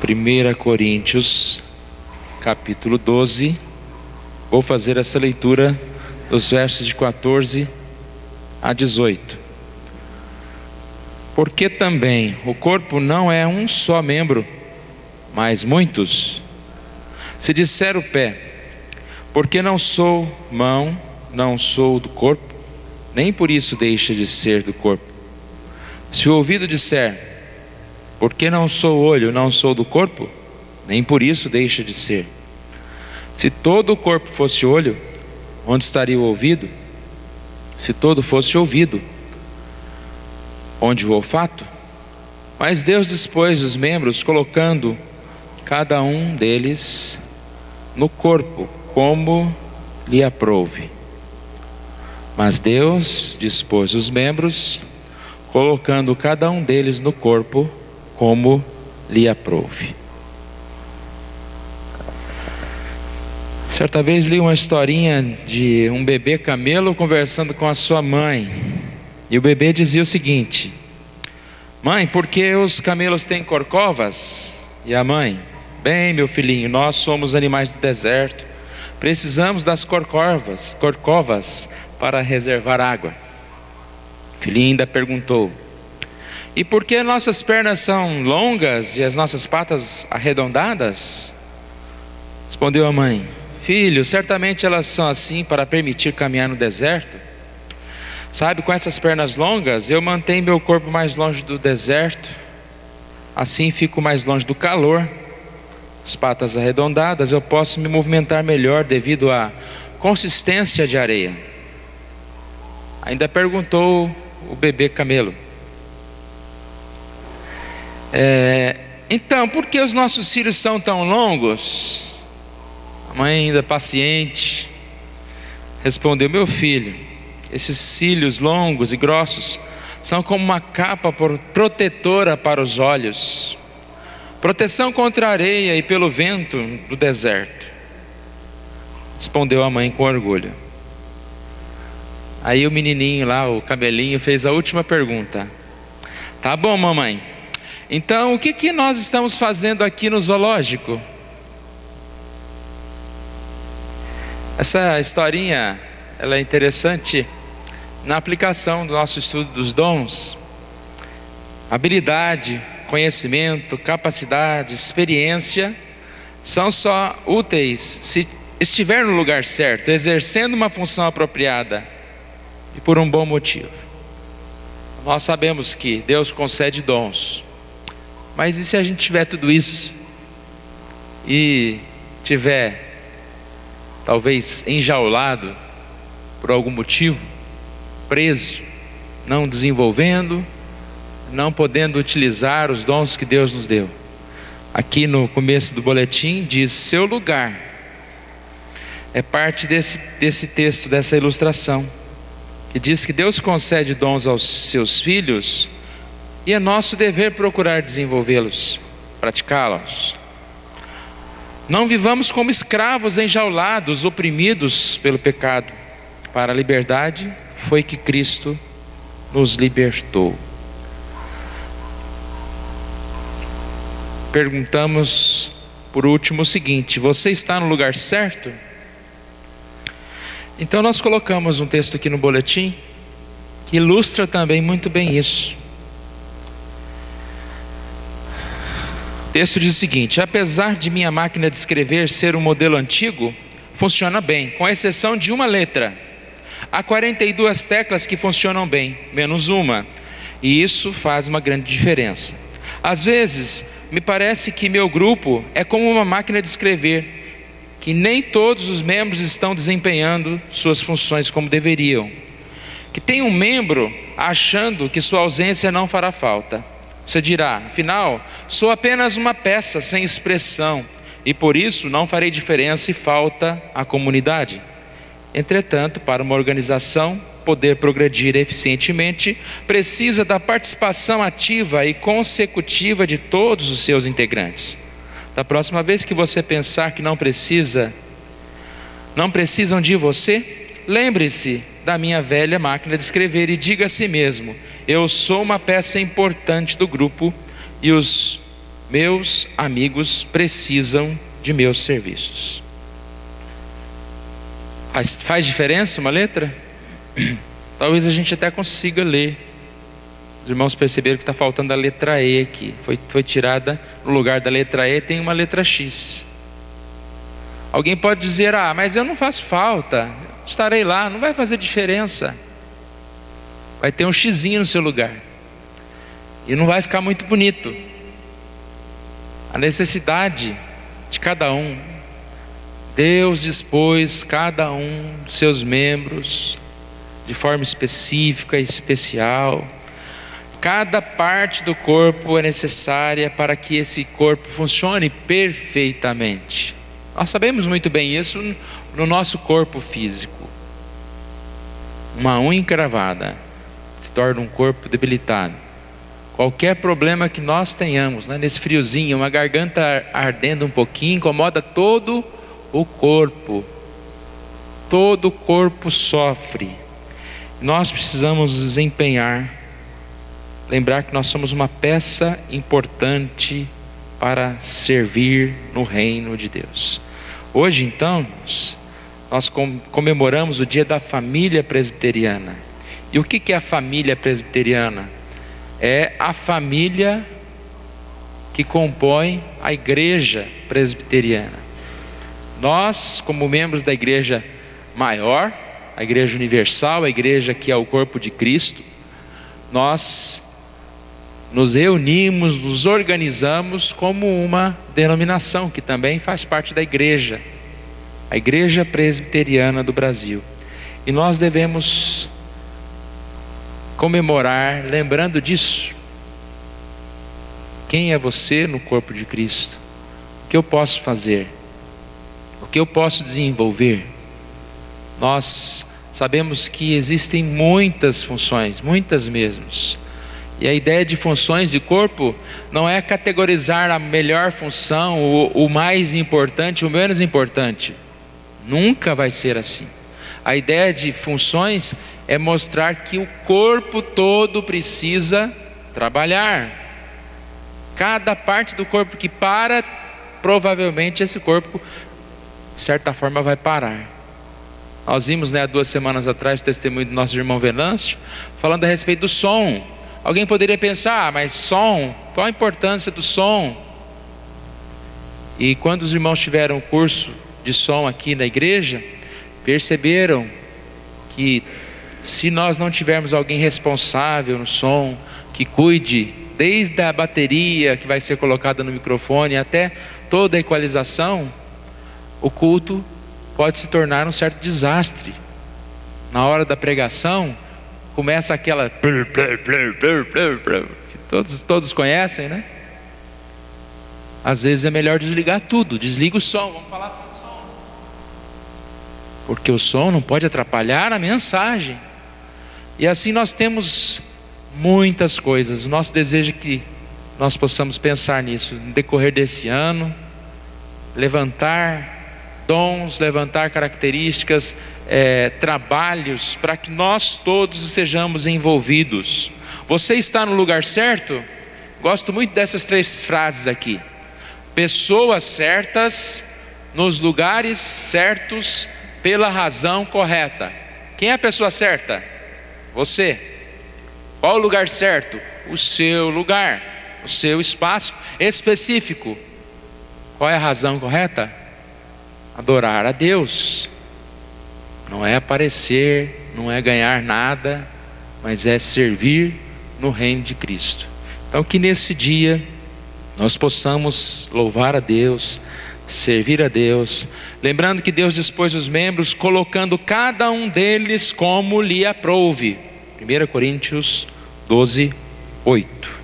1 Coríntios, capítulo 12. Vou fazer essa leitura dos versos de 14 a 18. Porque também o corpo não é um só membro, mas muitos. Se disser o pé, porque não sou mão, não sou do corpo, nem por isso deixa de ser do corpo. Se o ouvido disser, porque não sou olho, não sou do corpo, nem por isso deixa de ser. Se todo o corpo fosse olho, onde estaria o ouvido? Se todo fosse ouvido, onde o olfato? Mas Deus dispôs os membros, colocando cada um deles no corpo, como lhe aprouve. Mas Deus dispôs os membros, colocando cada um deles no corpo, como lhe aprouve. Certa vez li uma historinha de um bebê camelo conversando com a sua mãe. E o bebê dizia o seguinte: mãe, por que os camelos têm corcovas? E a mãe: bem, meu filhinho, nós somos animais do deserto, precisamos das corcovas para reservar água. O filhinho ainda perguntou: e por que nossas pernas são longas e as nossas patas arredondadas? Respondeu a mãe: filho, certamente elas são assim para permitir caminhar no deserto. Sabe, com essas pernas longas eu mantenho meu corpo mais longe do deserto, assim fico mais longe do calor. As patas arredondadas eu posso me movimentar melhor devido à consistência de areia. Ainda perguntou o bebê camelo: então, por que os nossos cílios são tão longos? A mãe, ainda paciente, respondeu: meu filho, esses cílios longos e grossos são como uma capa protetora para os olhos, proteção contra a areia e pelo vento do deserto. Respondeu a mãe com orgulho. Aí o menininho lá, o cabelinho, fez a última pergunta: tá bom, mamãe, então o que nós estamos fazendo aqui no zoológico? Essa historinha, ela é interessante na aplicação do nosso estudo dos dons. Habilidade, conhecimento, capacidade, experiência são só úteis se estiver no lugar certo, exercendo uma função apropriada e por um bom motivo. Nós sabemos que Deus concede dons, mas e se a gente tiver tudo isso e tiver talvez enjaulado por algum motivo, preso, não desenvolvendo, não podendo utilizar os dons que Deus nos deu? Aqui no começo do boletim diz: seu lugar. É parte desse texto, dessa ilustração, que diz que Deus concede dons aos seus filhos e é nosso dever procurar desenvolvê-los, praticá-los. Não vivamos como escravos enjaulados, oprimidos pelo pecado. Para a liberdade foi que Cristo nos libertou. Perguntamos por último o seguinte: você está no lugar certo? Então nós colocamos um texto aqui no boletim que ilustra também muito bem isso. O texto diz o seguinte: apesar de minha máquina de escrever ser um modelo antigo, funciona bem, com exceção de uma letra. Há 42 teclas que funcionam bem, menos uma, e isso faz uma grande diferença. Às vezes, me parece que meu grupo é como uma máquina de escrever, que nem todos os membros estão desempenhando suas funções como deveriam, que tem um membro achando que sua ausência não fará falta. Você dirá: afinal, sou apenas uma peça sem expressão, e por isso não farei diferença e falta à comunidade. Entretanto, para uma organização poder progredir eficientemente, precisa da participação ativa e consecutiva de todos os seus integrantes. Da próxima vez que você pensar que não precisam de você, lembre-se da minha velha máquina de escrever e diga a si mesmo: eu sou uma peça importante do grupo e os meus amigos precisam de meus serviços. Faz diferença uma letra? Talvez a gente até consiga ler. Os irmãos perceberam que está faltando a letra E aqui. Foi tirada, no lugar da letra E tem uma letra X. Alguém pode dizer: ah, mas eu não faço falta, estarei lá, não vai fazer diferença. Vai ter um xizinho no seu lugar. E não vai ficar muito bonito. A necessidade de cada um. Deus dispôs cada um dos seus membros de forma específica e especial. Cada parte do corpo é necessária para que esse corpo funcione perfeitamente. Nós sabemos muito bem isso no nosso corpo físico. Uma unha encravada se torna um corpo debilitado. Qualquer problema que nós tenhamos, né, nesse friozinho, uma garganta ardendo um pouquinho, incomoda todo o corpo. Todo o corpo sofre. Nós precisamos nos empenhar, lembrar que nós somos uma peça importante para servir no reino de Deus. Hoje, então, nós comemoramos o dia da família presbiteriana. E o que é a família presbiteriana? É a família que compõe a igreja presbiteriana. Nós, como membros da igreja maior, a igreja universal, a igreja que é o corpo de Cristo, nós nos reunimos, nos organizamos como uma denominação que também faz parte da igreja, a Igreja Presbiteriana do Brasil. E nós devemos comemorar, lembrando disso. Quem é você no corpo de Cristo? O que eu posso fazer? O que eu posso desenvolver? Nós sabemos que existem muitas funções, muitas mesmo. E a ideia de funções de corpo não é categorizar a melhor função, o mais importante, o menos importante. Nunca vai ser assim. A ideia de funções é mostrar que o corpo todo precisa trabalhar. Cada parte do corpo que para, provavelmente esse corpo, de certa forma, vai parar. Nós vimos, há 2 semanas atrás, o testemunho do nosso irmão Venâncio, falando a respeito do som. Alguém poderia pensar: mas som, qual a importância do som? E quando os irmãos tiveram o curso de som aqui na igreja, perceberam que se nós não tivermos alguém responsável no som, que cuide desde a bateria que vai ser colocada no microfone até toda a equalização, o culto pode se tornar um certo desastre. Na hora da pregação, começa aquela que todos conhecem, né? Às vezes é melhor desligar tudo. Desliga o som, vamos falar sem som, porque o som não pode atrapalhar a mensagem. E assim nós temos muitas coisas. O nosso desejo é que nós possamos pensar nisso no decorrer desse ano, levantar dons, levantar características, trabalhos, para que nós todos sejamos envolvidos. Você está no lugar certo? Gosto muito dessas 3 frases aqui. Pessoas certas, nos lugares certos, pela razão correta. Quem é a pessoa certa? Você. Qual o lugar certo? O seu lugar, o seu espaço específico. Qual é a razão correta? Adorar a Deus. Não é aparecer, não é ganhar nada, mas é servir no reino de Cristo. Então que nesse dia nós possamos louvar a Deus, servir a Deus, lembrando que Deus dispôs os membros, colocando cada um deles como lhe aprouve. 1 Coríntios 12:8.